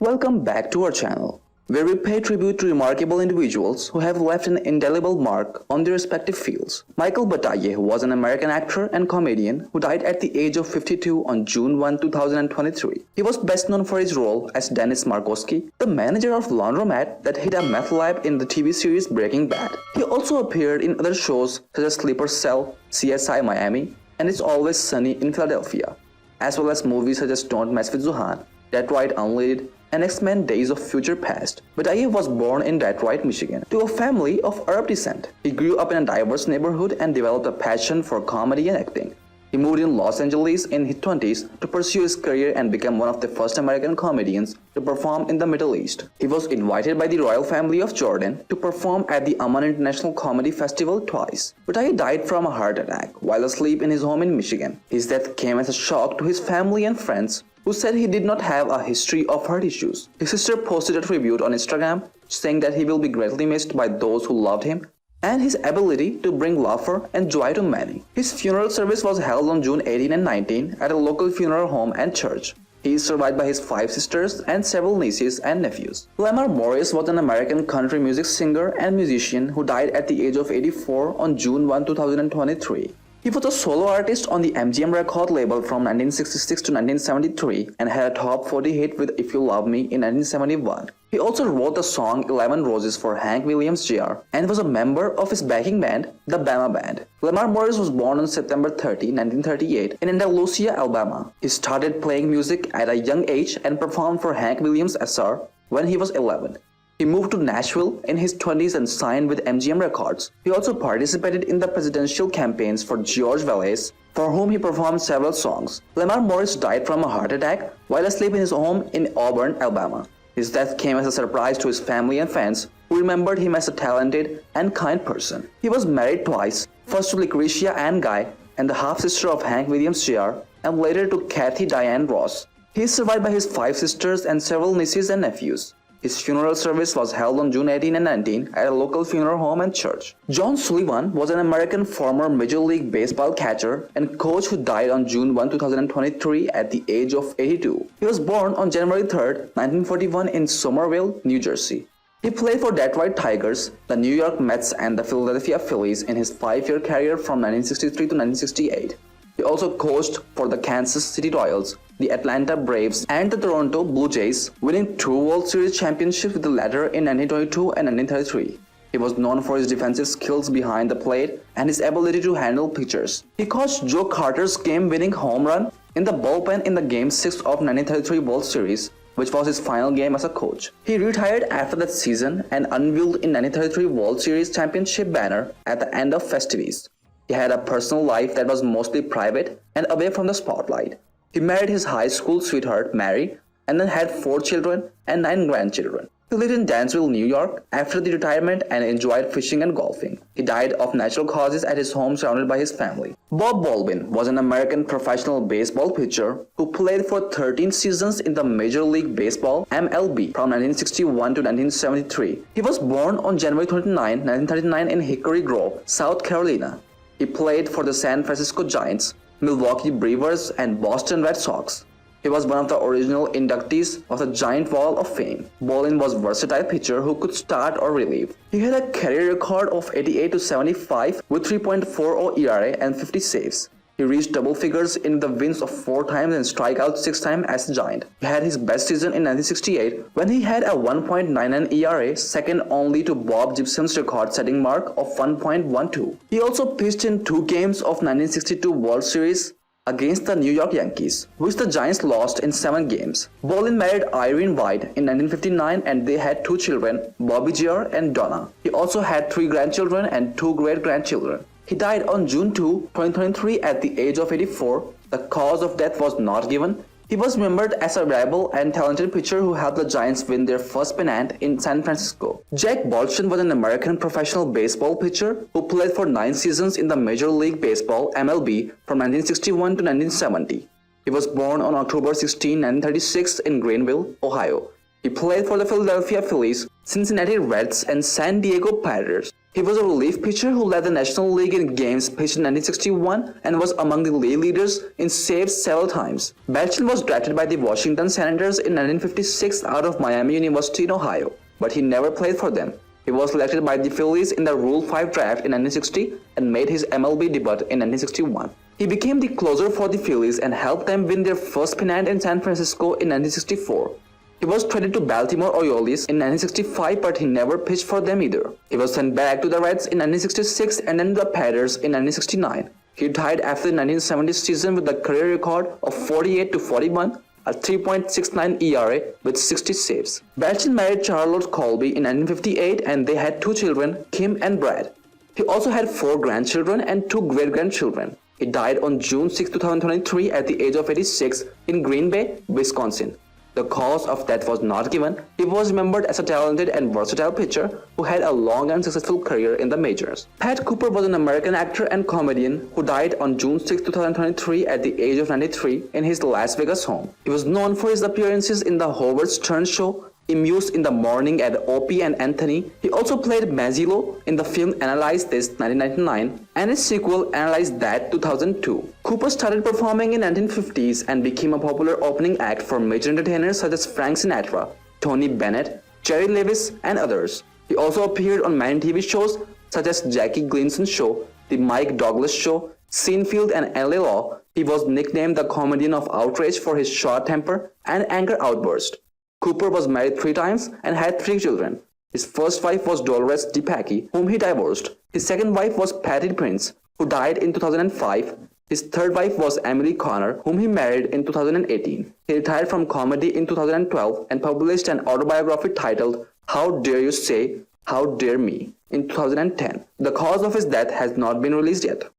Welcome back to our channel, where we pay tribute to remarkable individuals who have left an indelible mark on their respective fields. Michael Bataille was an American actor and comedian who died at the age of 52 on June 1, 2023. He was best known for his role as Dennis Markowski, the manager of laundromat that hid a meth lab in the TV series Breaking Bad. He also appeared in other shows such as Sleeper Cell, CSI Miami, and It's Always Sunny in Philadelphia, as well as movies such as Don't Mess with Zohan, Detroit Unleaded, and X-Men Days of Future Past. Bataille was born in Detroit, Michigan, to a family of Arab descent. He grew up in a diverse neighborhood and developed a passion for comedy and acting. He moved in Los Angeles in his 20s to pursue his career and became one of the first American comedians to perform in the Middle East. He was invited by the royal family of Jordan to perform at the Amman International Comedy Festival twice. Bataille died from a heart attack while asleep in his home in Michigan. His death came as a shock to his family and friends, who said he did not have a history of heart issues. His sister posted a tribute on Instagram saying that he will be greatly missed by those who loved him and his ability to bring laughter and joy to many. His funeral service was held on June 18 and 19 at a local funeral home and church. He is survived by his 5 sisters and several nieces and nephews. Lamar Morris was an American country music singer and musician who died at the age of 84 on June 1, 2023. He was a solo artist on the MGM record label from 1966 to 1973 and had a top 40 hit with If You Love Me in 1971. He also wrote the song 11 Roses for Hank Williams Jr. and was a member of his backing band, the Bama Band. Lamar Morris was born on September 30, 1938 in Andalusia, Alabama. He started playing music at a young age and performed for Hank Williams Sr. when he was 11. He moved to Nashville in his 20s and signed with MGM Records. He also participated in the presidential campaigns for George Wallace, for whom he performed several songs. Lamar Morris died from a heart attack while asleep in his home in Auburn, Alabama. His death came as a surprise to his family and fans, who remembered him as a talented and kind person. He was married twice, first to Lucretia Ann Guy and the half-sister of Hank Williams Jr., and later to Kathy Diane Ross. He is survived by his 5 sisters and several nieces and nephews. His funeral service was held on June 18 and 19 at a local funeral home and church. John Sullivan was an American former Major League Baseball catcher and coach who died on June 1, 2023 at the age of 82. He was born on January 3, 1941 in Somerville, New Jersey. He played for Detroit Tigers, the New York Mets, and the Philadelphia Phillies in his 5-year career from 1963 to 1968. He also coached for the Kansas City Royals, the Atlanta Braves, and the Toronto Blue Jays, winning 2 World Series championships with the latter in 1922 and 1933. He was known for his defensive skills behind the plate and his ability to handle pitchers. He coached Joe Carter's game-winning home run in the bullpen in the Game 6 of 1933 World Series, which was his final game as a coach. He retired after that season and unveiled in 1933 World Series championship banner at the end of festivities. He had a personal life that was mostly private and away from the spotlight. He married his high school sweetheart, Mary, and then had 4 children and 9 grandchildren. He lived in Dansville, New York after the retirement and enjoyed fishing and golfing. He died of natural causes at his home surrounded by his family. Bob Baldwin was an American professional baseball pitcher who played for 13 seasons in the Major League Baseball (MLB) from 1961 to 1973. He was born on January 29, 1939 in Hickory Grove, South Carolina. He played for the San Francisco Giants, Milwaukee Brewers, and Boston Red Sox. He was one of the original inductees of the Giant Wall of Fame. Baldwin was a versatile pitcher who could start or relieve. He had a career record of 88 to 75 with 3.40 ERA and 50 saves. He reached double figures in the wins of 4 times and strikeouts 6 times as a Giant. He had his best season in 1968 when he had a 1.99 ERA, second only to Bob Gibson's record-setting mark of 1.12. He also pitched in 2 games of 1962 World Series against the New York Yankees, which the Giants lost in 7 games. Baldwin married Irene White in 1959 and they had 2 children, Bobby Jr. and Donna. He also had 3 grandchildren and 2 great-grandchildren. He died on June 2, 2023 at the age of 84. The cause of death was not given. He was remembered as a reliable and talented pitcher who helped the Giants win their first pennant in San Francisco. Jack Bolton was an American professional baseball pitcher who played for 9 seasons in the Major League Baseball (MLB) from 1961 to 1970. He was born on October 16, 1936 in Greenville, Ohio. He played for the Philadelphia Phillies, Cincinnati Reds, and San Diego Padres. He was a relief pitcher who led the National League in games pitched in 1961 and was among the league leaders in saves several times. Baldwin was drafted by the Washington Senators in 1956 out of Miami University in Ohio, but he never played for them. He was selected by the Phillies in the Rule 5 draft in 1960 and made his MLB debut in 1961. He became the closer for the Phillies and helped them win their first pennant in San Francisco in 1964. He was traded to Baltimore Orioles in 1965, but he never pitched for them either. He was sent back to the Reds in 1966 and then to the Padres in 1969. He died after the 1970 season with a career record of 48-41, a 3.69 ERA with 60 saves. Baldwin married Charlotte Colby in 1958 and they had 2 children, Kim and Brad. He also had 4 grandchildren and 2 great-grandchildren. He died on June 6, 2023 at the age of 86 in Green Bay, Wisconsin. The cause of death was not given. He was remembered as a talented and versatile pitcher who had a long and successful career in the majors. Pat Cooper was an American actor and comedian who died on June 6, 2023 at the age of 93 in his Las Vegas home. He was known for his appearances in the Howard Stern Show, Amused in the Morning at Opie and Anthony. He also played Mazzillo in the film Analyze This 1999 and its sequel Analyze That 2002. Cooper started performing in 1950s and became a popular opening act for major entertainers such as Frank Sinatra, Tony Bennett, Jerry Lewis, and others. He also appeared on many TV shows such as Jackie Gleason's Show, The Mike Douglas Show, Seinfeld, and LA Law. He was nicknamed the comedian of outrage for his short temper and anger outburst. Cooper was married 3 times and had 3 children. His first wife was Dolores DePacky, whom he divorced. His second wife was Patty Prince, who died in 2005. His third wife was Emily Connor, whom he married in 2018. He retired from comedy in 2012 and published an autobiography titled How Dare You Say, How Dare Me in 2010. The cause of his death has not been released yet.